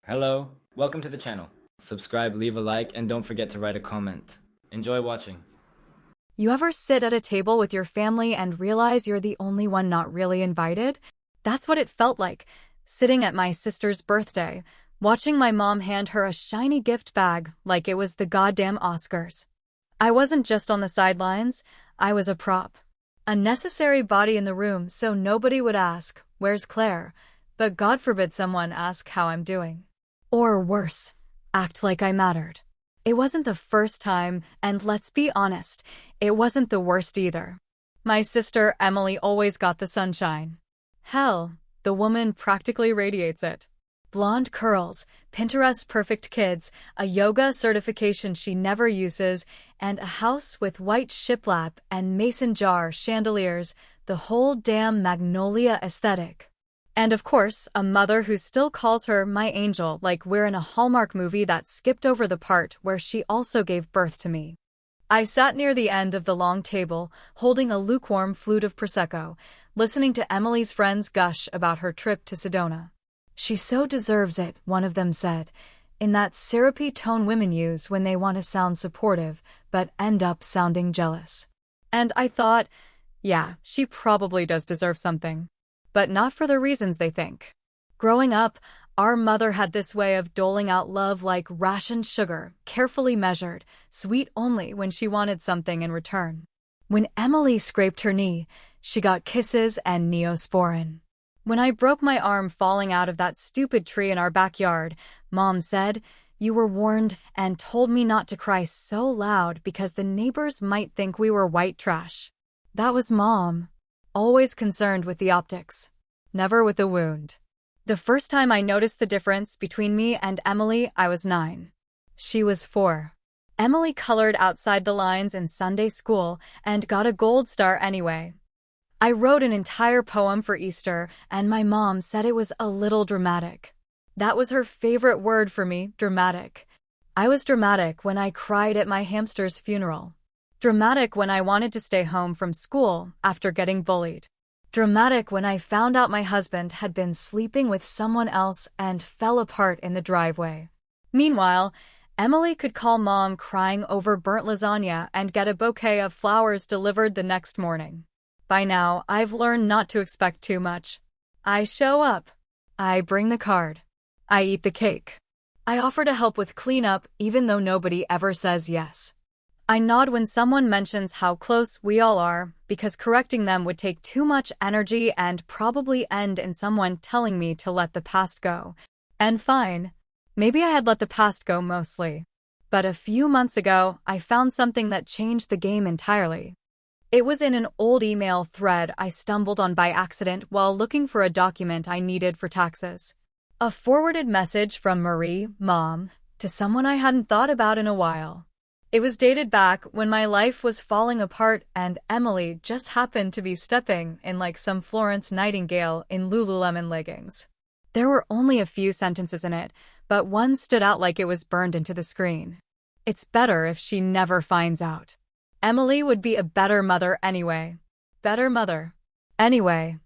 Hello, welcome to the channel. Subscribe, leave a like, and don't forget to write a comment. Enjoy watching. You ever sit at a table with your family and realize you're the only one not really invited? That's what it felt like, sitting at my sister's birthday, watching my mom hand her a shiny gift bag like it was the goddamn Oscars. I wasn't just on the sidelines, I was a prop. A necessary body in the room so nobody would ask, "Where's Claire?" But God forbid someone ask how I'm doing. Or worse, act like I mattered. It wasn't the first time, and let's be honest, it wasn't the worst either. My sister Emily always got the sunshine. Hell, the woman practically radiates it. Blonde curls, Pinterest-perfect kids, a yoga certification she never uses, and a house with white shiplap and mason jar chandeliers, the whole damn Magnolia aesthetic. And of course, a mother who still calls her my angel like we're in a Hallmark movie that skipped over the part where she also gave birth to me. I sat near the end of the long table, holding a lukewarm flute of Prosecco, listening to Emily's friends gush about her trip to Sedona. "She so deserves it," one of them said, in that syrupy tone women use when they want to sound supportive, but end up sounding jealous. And I thought, yeah, she probably does deserve something. But not for the reasons they think. Growing up, our mother had this way of doling out love like rationed sugar, carefully measured, sweet only when she wanted something in return. When Emily scraped her knee, she got kisses and Neosporin. When I broke my arm falling out of that stupid tree in our backyard, Mom said, "You were warned," and told me not to cry so loud because the neighbors might think we were white trash. That was Mom. Always concerned with the optics, never with the wound. The first time I noticed the difference between me and Emily, I was 9. She was 4. Emily colored outside the lines in Sunday school and got a gold star anyway. I wrote an entire poem for Easter, and my mom said it was a little dramatic. That was her favorite word for me, dramatic. I was dramatic when I cried at my hamster's funeral. Dramatic when I wanted to stay home from school after getting bullied. Dramatic when I found out my husband had been sleeping with someone else and fell apart in the driveway. Meanwhile, Emily could call Mom crying over burnt lasagna and get a bouquet of flowers delivered the next morning. By now, I've learned not to expect too much. I show up. I bring the card. I eat the cake. I offer to help with cleanup even though nobody ever says yes. I nod when someone mentions how close we all are, because correcting them would take too much energy and probably end in someone telling me to let the past go. And fine. Maybe I had let the past go mostly. But a few months ago, I found something that changed the game entirely. It was in an old email thread I stumbled on by accident while looking for a document I needed for taxes. A forwarded message from Marie, Mom, to someone I hadn't thought about in a while. It was dated back when my life was falling apart and Emily just happened to be stepping in like some Florence Nightingale in Lululemon leggings. There were only a few sentences in it, but one stood out like it was burned into the screen. "It's better if she never finds out. Emily would be a better mother anyway." Better mother. Anyway,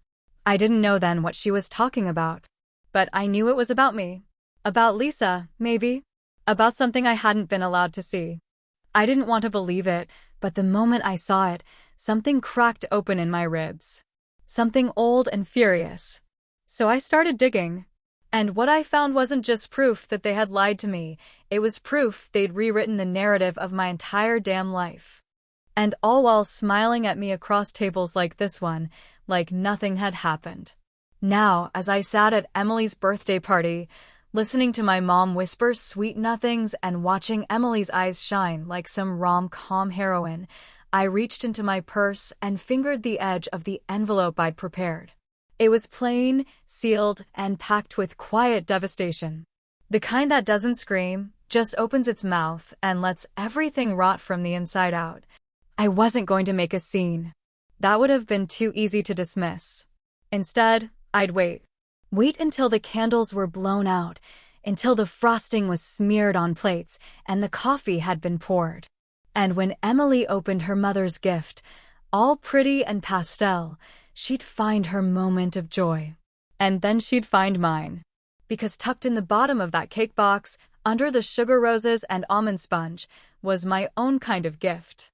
I didn't know then what she was talking about. But I knew it was about me. About Lisa, maybe. About something I hadn't been allowed to see. I didn't want to believe it, but the moment I saw it, something cracked open in my ribs. Something old and furious. So I started digging. And what I found wasn't just proof that they had lied to me, it was proof they'd rewritten the narrative of my entire damn life. And all while smiling at me across tables like this one, like nothing had happened. Now, as I sat at Emily's birthday party, listening to my mom whisper sweet nothings and watching Emily's eyes shine like some rom-com heroine, I reached into my purse and fingered the edge of the envelope I'd prepared. It was plain, sealed, and packed with quiet devastation. The kind that doesn't scream, just opens its mouth and lets everything rot from the inside out. I wasn't going to make a scene. That would have been too easy to dismiss. Instead, I'd wait. Wait until the candles were blown out, until the frosting was smeared on plates and the coffee had been poured. And when Emily opened her mother's gift, all pretty and pastel, she'd find her moment of joy. And then she'd find mine. because tucked in the bottom of that cake box, under the sugar roses and almond sponge, was my own kind of gift.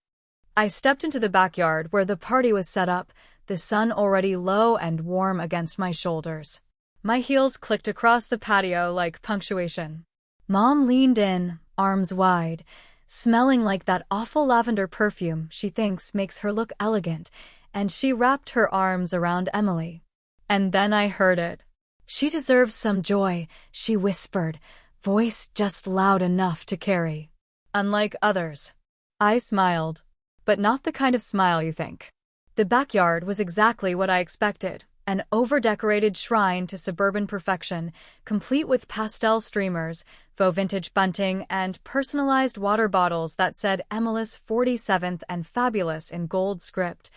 I stepped into the backyard where the party was set up, the sun already low and warm against my shoulders. My heels clicked across the patio like punctuation. Mom leaned in, arms wide, smelling like that awful lavender perfume she thinks makes her look elegant, and she wrapped her arms around Emily. And then I heard it. "She deserves some joy," she whispered, voice just loud enough to carry. Unlike others. I smiled, but not the kind of smile you think. The backyard was exactly what I expected, an over-decorated shrine to suburban perfection, complete with pastel streamers, faux vintage bunting, and personalized water bottles that said Emily's 47th and fabulous in gold script,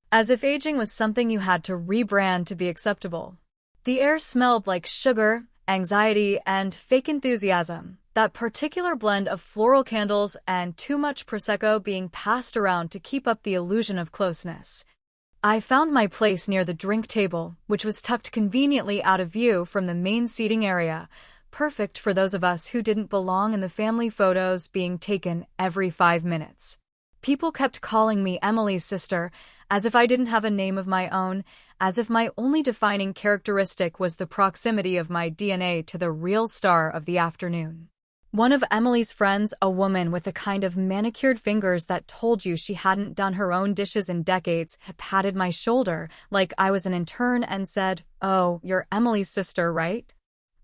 as if aging was something you had to rebrand to be acceptable. The air smelled like sugar, anxiety, and fake enthusiasm, that particular blend of floral candles and too much Prosecco being passed around to keep up the illusion of closeness. I found my place near the drink table, which was tucked conveniently out of view from the main seating area, perfect for those of us who didn't belong in the family photos being taken every 5 minutes. People kept calling me Emily's sister, as if I didn't have a name of my own, as if my only defining characteristic was the proximity of my DNA to the real star of the afternoon. One of Emily's friends, a woman with the kind of manicured fingers that told you she hadn't done her own dishes in decades, had patted my shoulder like I was an intern and said, "Oh, you're Emily's sister, right?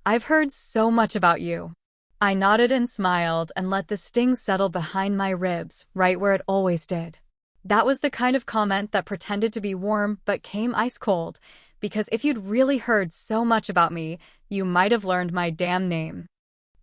I've heard so much about you." I nodded and smiled and let the sting settle behind my ribs, right where it always did. That was the kind of comment that pretended to be warm but came ice cold, because if you'd really heard so much about me, you might have learned my damn name.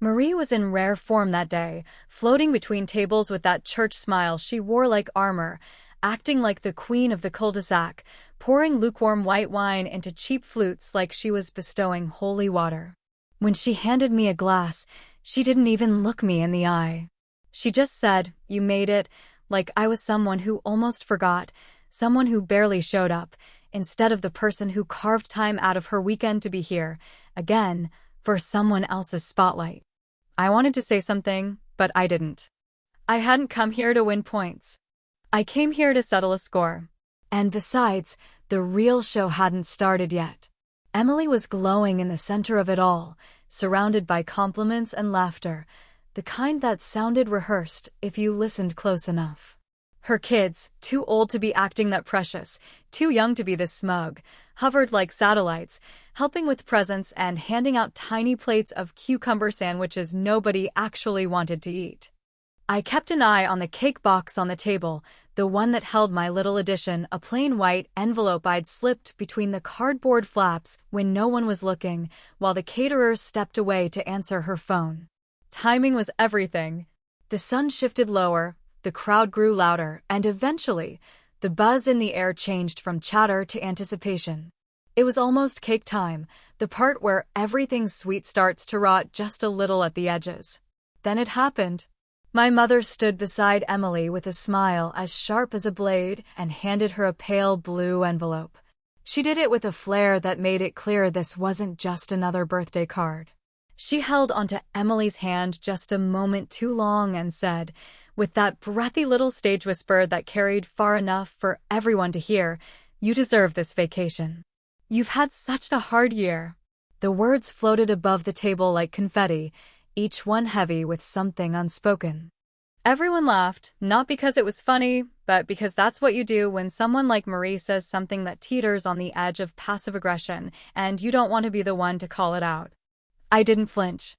Marie was in rare form that day, floating between tables with that church smile she wore like armor, acting like the queen of the cul-de-sac, pouring lukewarm white wine into cheap flutes like she was bestowing holy water. When she handed me a glass, she didn't even look me in the eye. She just said, "You made it," like I was someone who almost forgot, someone who barely showed up, instead of the person who carved time out of her weekend to be here, again, for someone else's spotlight. I wanted to say something, but I didn't. I hadn't come here to win points. I came here to settle a score. And besides, the real show hadn't started yet. Emily was glowing in the center of it all, surrounded by compliments and laughter, the kind that sounded rehearsed if you listened close enough. Her kids, too old to be acting that precious, too young to be this smug, hovered like satellites, helping with presents and handing out tiny plates of cucumber sandwiches nobody actually wanted to eat. I kept an eye on the cake box on the table, the one that held my little addition, a plain white envelope I'd slipped between the cardboard flaps when no one was looking, while the caterer stepped away to answer her phone. Timing was everything. The sun shifted lower, the crowd grew louder, and eventually, the buzz in the air changed from chatter to anticipation. It was almost cake time, the part where everything sweet starts to rot just a little at the edges. Then it happened. My mother stood beside Emily with a smile as sharp as a blade and handed her a pale blue envelope. She did it with a flair that made it clear this wasn't just another birthday card. She held onto Emily's hand just a moment too long and said, with that breathy little stage whisper that carried far enough for everyone to hear, "You deserve this vacation. You've had such a hard year." The words floated above the table like confetti, each one heavy with something unspoken. Everyone laughed, not because it was funny, but because that's what you do when someone like Marie says something that teeters on the edge of passive aggression, and you don't want to be the one to call it out. I didn't flinch.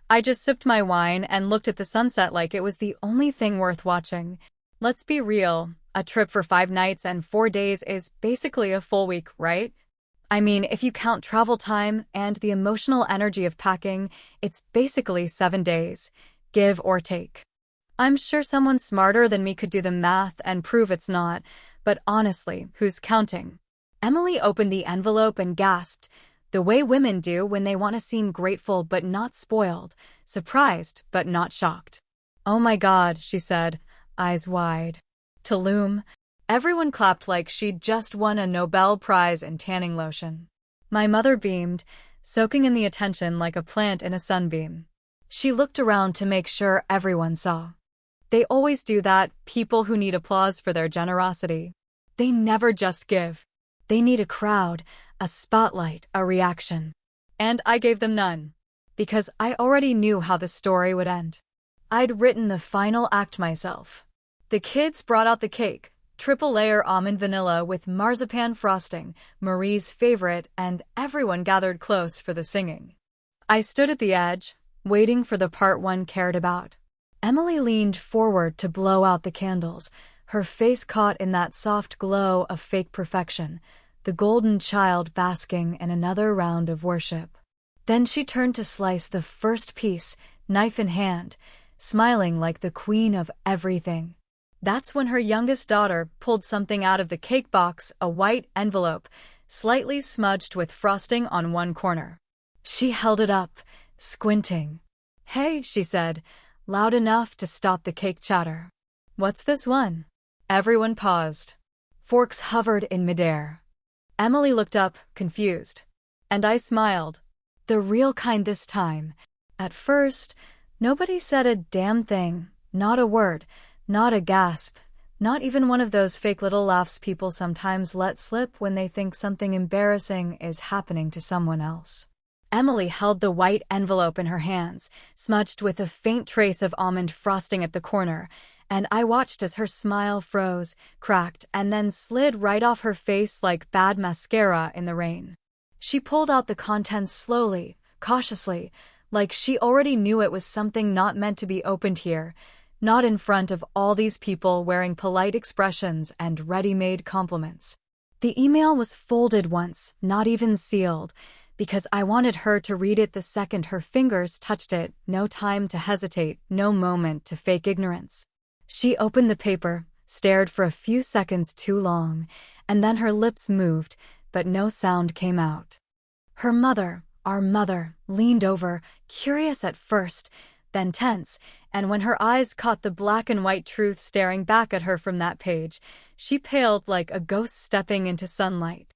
I just sipped my wine and looked at the sunset like it was the only thing worth watching. Let's be real, a trip for 5 nights and 4 days is basically a full week, right? I mean, if you count travel time and the emotional energy of packing, it's basically 7 days, give or take. I'm sure someone smarter than me could do the math and prove it's not, but honestly, who's counting? Emily opened the envelope and gasped, the way women do when they want to seem grateful but not spoiled, surprised but not shocked. "Oh my God," she said, eyes wide. Tulum. Everyone clapped like she'd just won a Nobel Prize in tanning lotion. My mother beamed, soaking in the attention like a plant in a sunbeam. She looked around to make sure everyone saw. They always do that, people who need applause for their generosity. They never just give. They need a crowd, a spotlight, a reaction. And I gave them none. Because I already knew how the story would end. I'd written the final act myself. The kids brought out the cake, triple-layer almond vanilla with marzipan frosting, Marie's favorite, and everyone gathered close for the singing. I stood at the edge, waiting for the part one cared about. Emily leaned forward to blow out the candles, her face caught in that soft glow of fake perfection, the golden child basking in another round of worship. Then she turned to slice the first piece, knife in hand, smiling like the queen of everything. That's when her youngest daughter pulled something out of the cake box, a white envelope, slightly smudged with frosting on one corner. She held it up, squinting. "Hey," she said, loud enough to stop the cake chatter. "What's this one?" Everyone paused. Forks hovered in midair. Emily looked up, confused. And I smiled. The real kind this time. At first, nobody said a damn thing, not a word, not a gasp, not even one of those fake little laughs people sometimes let slip when they think something embarrassing is happening to someone else. Emily held the white envelope in her hands, smudged with a faint trace of almond frosting at the corner, and I watched as her smile froze, cracked, and then slid right off her face like bad mascara in the rain. She pulled out the contents slowly, cautiously, like she already knew it was something not meant to be opened here, not in front of all these people wearing polite expressions and ready-made compliments. The email was folded once, not even sealed, because I wanted her to read it the second her fingers touched it, no time to hesitate, no moment to fake ignorance. She opened the paper, stared for a few seconds too long, and then her lips moved, but no sound came out. Her mother, our mother, leaned over, curious at first, then tense, and when her eyes caught the black and white truth staring back at her from that page, she paled like a ghost stepping into sunlight.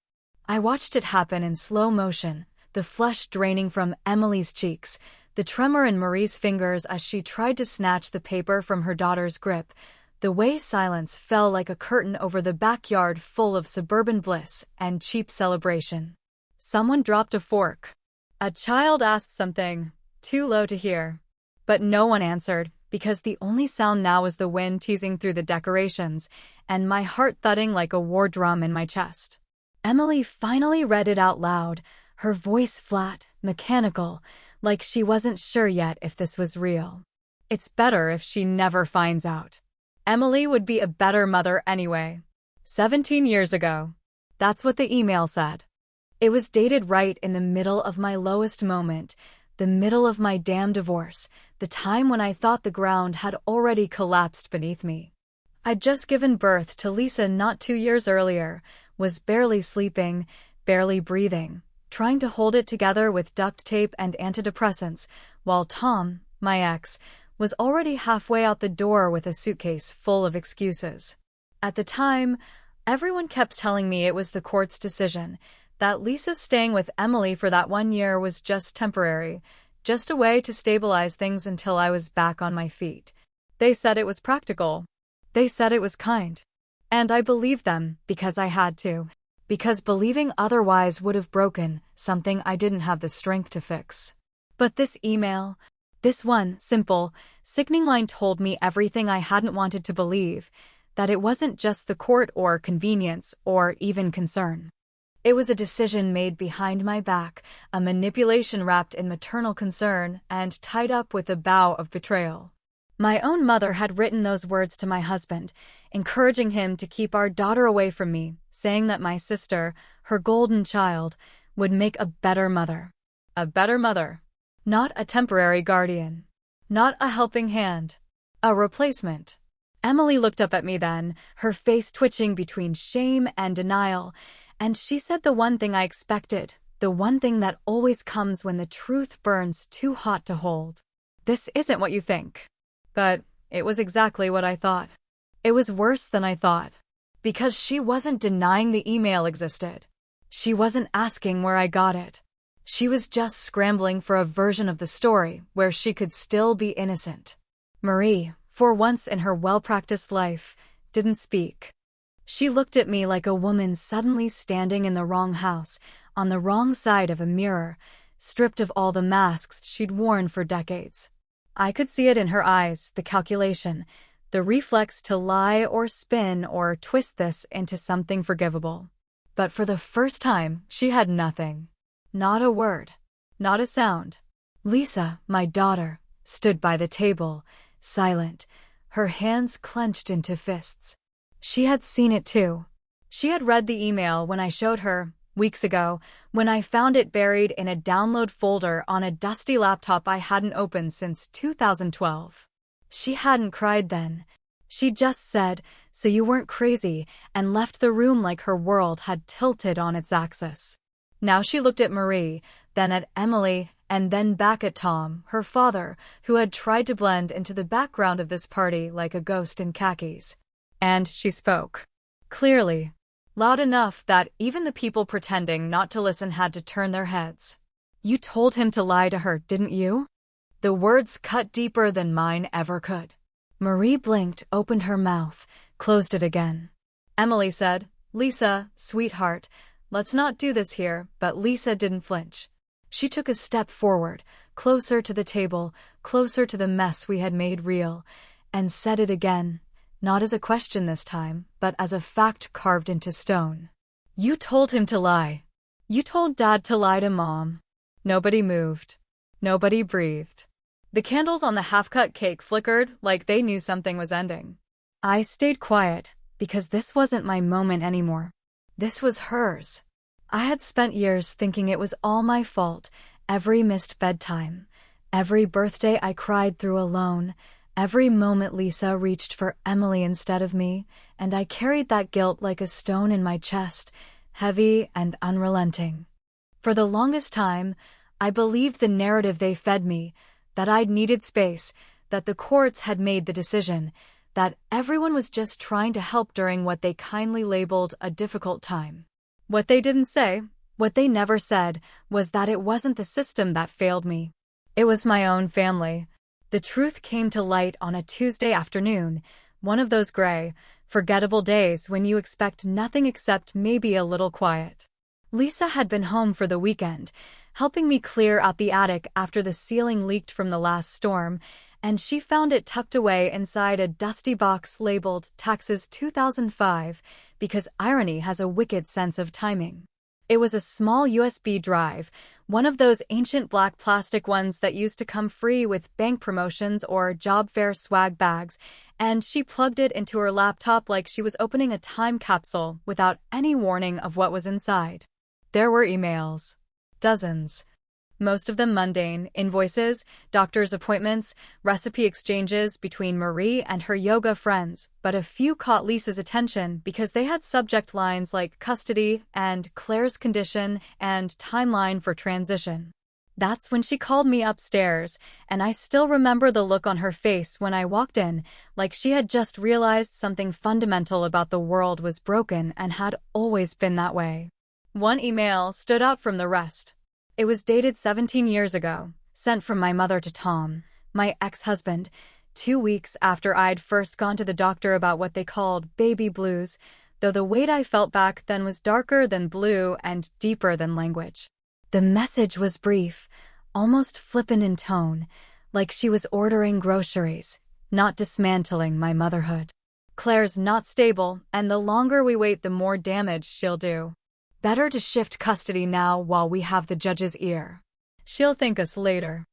I watched it happen in slow motion, the flesh draining from Emily's cheeks, the tremor in Marie's fingers as she tried to snatch the paper from her daughter's grip, the way silence fell like a curtain over the backyard full of suburban bliss and cheap celebration. Someone dropped a fork. A child asked something, too low to hear. But no one answered, because the only sound now was the wind teasing through the decorations, and my heart thudding like a war drum in my chest. Emily finally read it out loud, her voice flat, mechanical, like she wasn't sure yet if this was real. It's better if she never finds out. Emily would be a better mother anyway. 17 years ago. That's what the email said. It was dated right in the middle of my lowest moment, the middle of my damn divorce, the time when I thought the ground had already collapsed beneath me. I'd just given birth to Lisa not 2 years earlier, was barely sleeping, barely breathing, trying to hold it together with duct tape and antidepressants, while Tom, my ex, was already halfway out the door with a suitcase full of excuses. At the time, everyone kept telling me it was the court's decision, that Lisa staying with Emily for that 1 year was just temporary, just a way to stabilize things until I was back on my feet. They said it was practical. They said it was kind. And I believed them because I had to, because believing otherwise would have broken something I didn't have the strength to fix. But this email, this one simple, sickening line told me everything I hadn't wanted to believe, that it wasn't just the court or convenience or even concern. It was a decision made behind my back, a manipulation wrapped in maternal concern and tied up with a vow of betrayal. My own mother had written those words to my husband, encouraging him to keep our daughter away from me, saying that my sister, her golden child, would make a better mother. A better mother. Not a temporary guardian. Not a helping hand. A replacement. Emily looked up at me then, her face twitching between shame and denial, and she said the one thing I expected, the one thing that always comes when the truth burns too hot to hold. This isn't what you think. But it was exactly what I thought. It was worse than I thought. Because she wasn't denying the email existed. She wasn't asking where I got it. She was just scrambling for a version of the story where she could still be innocent. Marie, for once in her well-practiced life, didn't speak. She looked at me like a woman suddenly standing in the wrong house, on the wrong side of a mirror, stripped of all the masks she'd worn for decades. I could see it in her eyes, the calculation, the reflex to lie or spin or twist this into something forgivable. But for the first time, she had nothing. Not a word. Not a sound. Lisa, my daughter, stood by the table, silent, her hands clenched into fists. She had seen it too. She had read the email when I showed her, weeks ago, when I found it buried in a download folder on a dusty laptop I hadn't opened since 2012. She hadn't cried then. She just said, "So you weren't crazy," and left the room like her world had tilted on its axis. Now she looked at Marie, then at Emily, and then back at Tom, her father, who had tried to blend into the background of this party like a ghost in khakis. And she spoke. Clearly. Loud enough that even the people pretending not to listen had to turn their heads. "You told him to lie to her, didn't you?" The words cut deeper than mine ever could. Marie blinked, opened her mouth, closed it again. Emily said, "Lisa, sweetheart, let's not do this here," but Lisa didn't flinch. She took a step forward, closer to the table, closer to the mess we had made real, and said it again, not as a question this time, but as a fact carved into stone. "You told him to lie. You told Dad to lie to Mom." Nobody moved. Nobody breathed. The candles on the half-cut cake flickered like they knew something was ending. I stayed quiet, because this wasn't my moment anymore. This was hers. I had spent years thinking it was all my fault, every missed bedtime, every birthday I cried through alone, every moment Lisa reached for Emily instead of me, and I carried that guilt like a stone in my chest, heavy and unrelenting. For the longest time, I believed the narrative they fed me, that I'd needed space, that the courts had made the decision, that everyone was just trying to help during what they kindly labeled a difficult time. What they didn't say, what they never said, was that it wasn't the system that failed me. It was my own family. The truth came to light on a Tuesday afternoon, one of those gray, forgettable days when you expect nothing except maybe a little quiet. Lisa had been home for the weekend, helping me clear out the attic after the ceiling leaked from the last storm, and she found it tucked away inside a dusty box labeled Taxes 2005, because irony has a wicked sense of timing. It was a small USB drive, one of those ancient black plastic ones that used to come free with bank promotions or job fair swag bags, and she plugged it into her laptop like she was opening a time capsule without any warning of what was inside. There were emails. Dozens. Most of them mundane, invoices, doctor's appointments, recipe exchanges between Marie and her yoga friends, but a few caught Lisa's attention because they had subject lines like custody and Claire's condition and timeline for transition. That's when she called me upstairs, and I still remember the look on her face when I walked in, like she had just realized something fundamental about the world was broken and had always been that way. One email stood out from the rest. It was dated 17 years ago, sent from my mother to Tom, my ex-husband, 2 weeks after I'd first gone to the doctor about what they called baby blues, though the weight I felt back then was darker than blue and deeper than language. The message was brief, almost flippant in tone, like she was ordering groceries, not dismantling my motherhood. "Claire's not stable, and the longer we wait the more damage she'll do. Better to shift custody now while we have the judge's ear. She'll thank us later.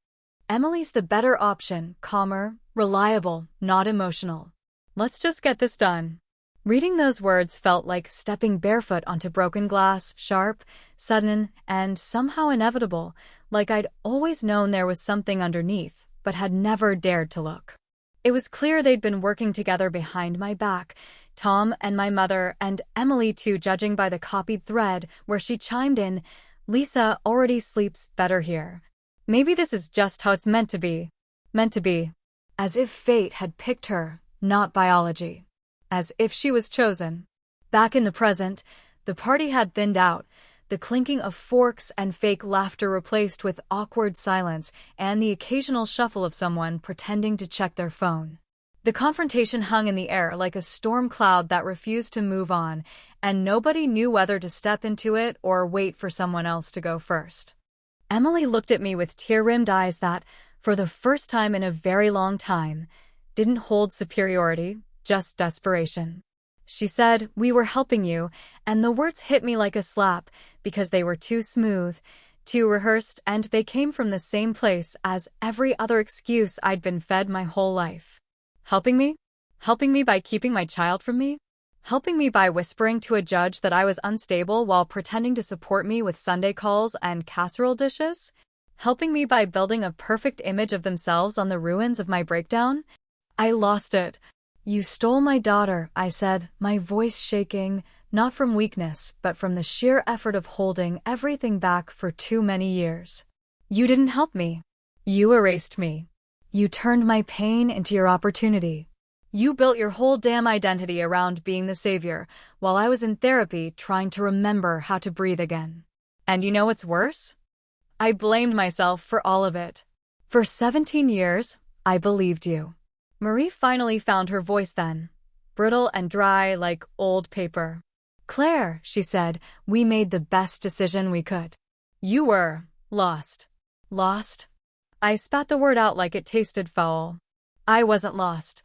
Emily's the better option, calmer, reliable, not emotional. Let's just get this done." Reading those words felt like stepping barefoot onto broken glass, sharp, sudden, and somehow inevitable, like I'd always known there was something underneath, but had never dared to look. It was clear they'd been working together behind my back, Tom and my mother, and Emily too, judging by the copied thread where she chimed in, "Lisa already sleeps better here. Maybe this is just how it's meant to be." Meant to be. As if fate had picked her, not biology. As if she was chosen. Back in the present, the party had thinned out. the clinking of forks and fake laughter replaced with awkward silence and the occasional shuffle of someone pretending to check their phone. The confrontation hung in the air like a storm cloud that refused to move on, and nobody knew whether to step into it or wait for someone else to go first. Emily looked at me with tear-rimmed eyes that, for the first time in a very long time, didn't hold superiority, just desperation. She said, "We were helping you," and the words hit me like a slap because they were too smooth, too rehearsed, and they came from the same place as every other excuse I'd been fed my whole life. Helping me? Helping me by keeping my child from me? Helping me by whispering to a judge that I was unstable while pretending to support me with Sunday calls and casserole dishes? Helping me by building a perfect image of themselves on the ruins of my breakdown? I lost it. "You stole my daughter," I said, my voice shaking, not from weakness, but from the sheer effort of holding everything back for too many years. "You didn't help me. You erased me. You turned my pain into your opportunity. You built your whole damn identity around being the savior, while I was in therapy trying to remember how to breathe again. And you know what's worse? I blamed myself for all of it. For 17 years, I believed you." Marie finally found her voice then, brittle and dry like old paper. "Claire," she said, "we made the best decision we could. You were lost." Lost? I spat the word out like it tasted foul. I wasn't lost.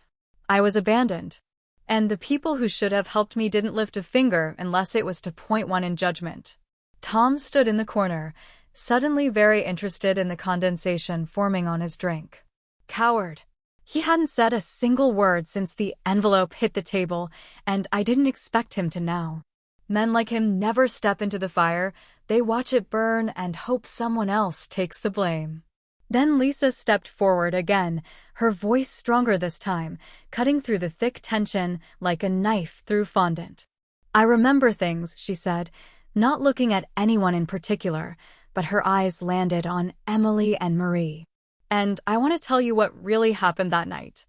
I was abandoned. And the people who should have helped me didn't lift a finger unless it was to point one in judgment. Tom stood in the corner, suddenly very interested in the condensation forming on his drink. Coward. He hadn't said a single word since the envelope hit the table, and I didn't expect him to now. Men like him never step into the fire. They watch it burn and hope someone else takes the blame. Then Lisa stepped forward again, her voice stronger this time, cutting through the thick tension like a knife through fondant. "I remember things," she said, not looking at anyone in particular, but her eyes landed on Emily and Marie. "And I want to tell you what really happened that night."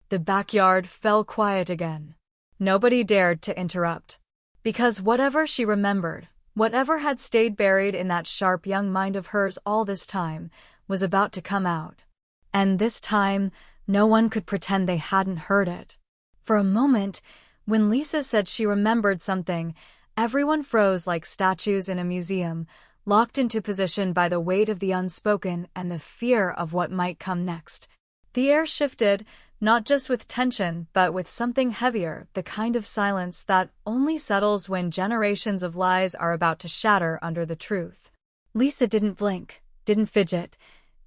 The backyard fell quiet again. Nobody dared to interrupt. Because whatever she remembered, whatever had stayed buried in that sharp young mind of hers all this time, was about to come out. And this time, no one could pretend they hadn't heard it. For a moment, when Lisa said she remembered something, everyone froze like statues in a museum, locked into position by the weight of the unspoken and the fear of what might come next. The air shifted, not just with tension, but with something heavier, the kind of silence that only settles when generations of lies are about to shatter under the truth. Lisa didn't blink, didn't fidget,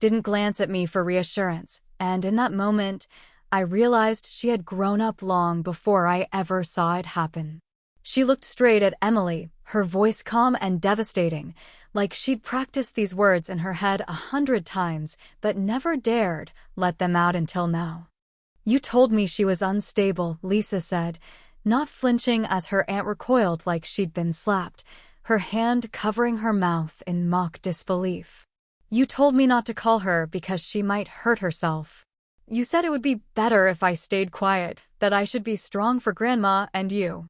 didn't glance at me for reassurance, and in that moment, I realized she had grown up long before I ever saw it happen. She looked straight at Emily, her voice calm and devastating, like she'd practiced these words in her head 100 times, but never dared let them out until now. "You told me she was unstable," Lisa said, not flinching as her aunt recoiled like she'd been slapped, her hand covering her mouth in mock disbelief. "You told me not to call her because she might hurt herself. You said it would be better if I stayed quiet, that I should be strong for Grandma and you."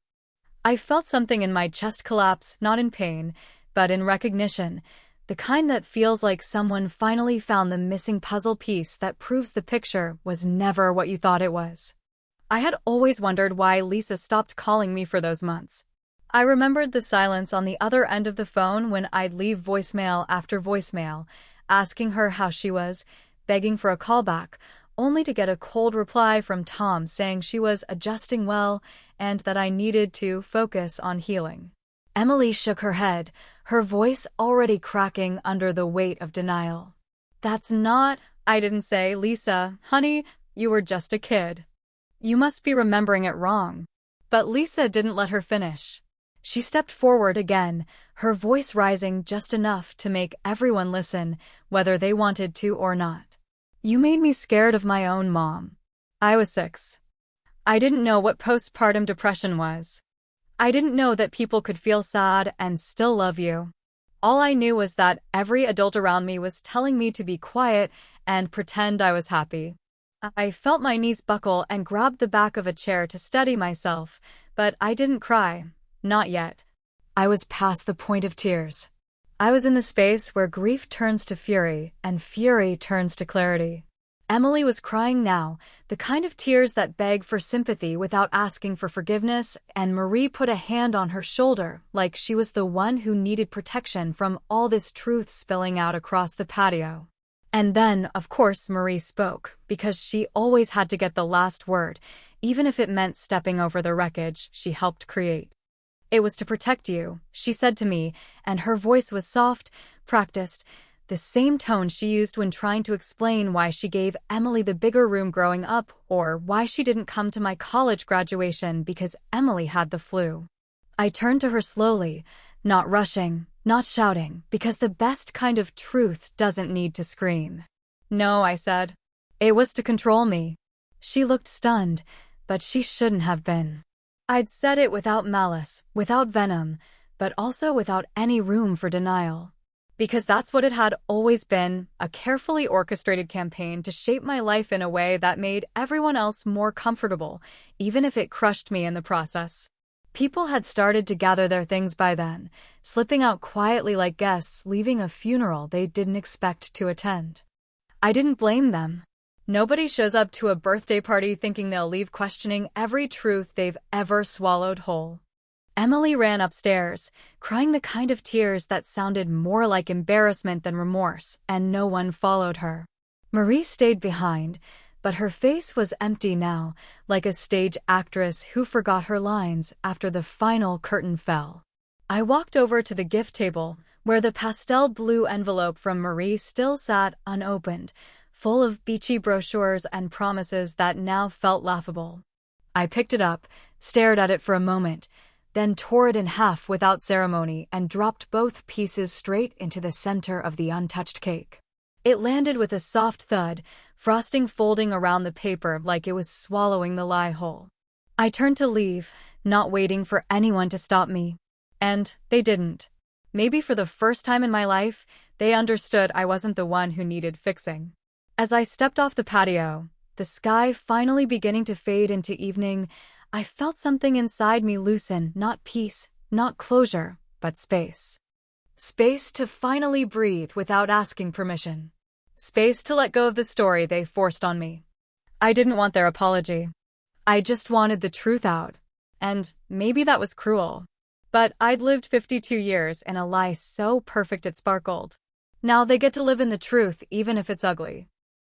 I felt something in my chest collapse, not in pain, but in recognition, the kind that feels like someone finally found the missing puzzle piece that proves the picture was never what you thought it was. I had always wondered why Lisa stopped calling me for those months. I remembered the silence on the other end of the phone when I'd leave voicemail after voicemail, asking her how she was, begging for a callback, only to get a cold reply from Tom saying she was adjusting well and that I needed to focus on healing. Emily shook her head, her voice already cracking under the weight of denial. "That's not," I didn't say, "Lisa, honey, you were just a kid. You must be remembering it wrong." But Lisa didn't let her finish. She stepped forward again, her voice rising just enough to make everyone listen, whether they wanted to or not. "You made me scared of my own mom. I was 6. I didn't know what postpartum depression was. I didn't know that people could feel sad and still love you. All I knew was that every adult around me was telling me to be quiet and pretend I was happy." I felt my knees buckle and grabbed the back of a chair to steady myself, but I didn't cry. Not yet. I was past the point of tears. I was in the space where grief turns to fury and fury turns to clarity. Emily was crying now, the kind of tears that beg for sympathy without asking for forgiveness, and Marie put a hand on her shoulder like she was the one who needed protection from all this truth spilling out across the patio. And then, of course, Marie spoke, because she always had to get the last word, even if it meant stepping over the wreckage she helped create. "It was to protect you," she said to me, and her voice was soft, practiced, the same tone she used when trying to explain why she gave Emily the bigger room growing up, or why she didn't come to my college graduation because Emily had the flu. I turned to her slowly, not rushing, not shouting, because the best kind of truth doesn't need to scream. "No," I said. "It was to control me." She looked stunned, but she shouldn't have been. I'd said it without malice, without venom, but also without any room for denial. Because that's what it had always been, a carefully orchestrated campaign to shape my life in a way that made everyone else more comfortable, even if it crushed me in the process. People had started to gather their things by then, slipping out quietly like guests leaving a funeral they didn't expect to attend. I didn't blame them. Nobody shows up to a birthday party thinking they'll leave questioning every truth they've ever swallowed whole. Emily ran upstairs, crying the kind of tears that sounded more like embarrassment than remorse, and no one followed her. Marie stayed behind, but her face was empty now, like a stage actress who forgot her lines after the final curtain fell. I walked over to the gift table, where the pastel blue envelope from Marie still sat unopened, full of beachy brochures and promises that now felt laughable. I picked it up, stared at it for a moment, then tore it in half without ceremony and dropped both pieces straight into the center of the untouched cake. It landed with a soft thud, frosting folding around the paper like it was swallowing the lie whole. I turned to leave, not waiting for anyone to stop me. And they didn't. Maybe for the first time in my life, they understood I wasn't the one who needed fixing. As I stepped off the patio, the sky finally beginning to fade into evening, I felt something inside me loosen, not peace, not closure, but space. Space to finally breathe without asking permission. Space to let go of the story they forced on me. I didn't want their apology. I just wanted the truth out. And maybe that was cruel. But I'd lived 52 years in a lie so perfect it sparkled. Now they get to live in the truth even if it's ugly.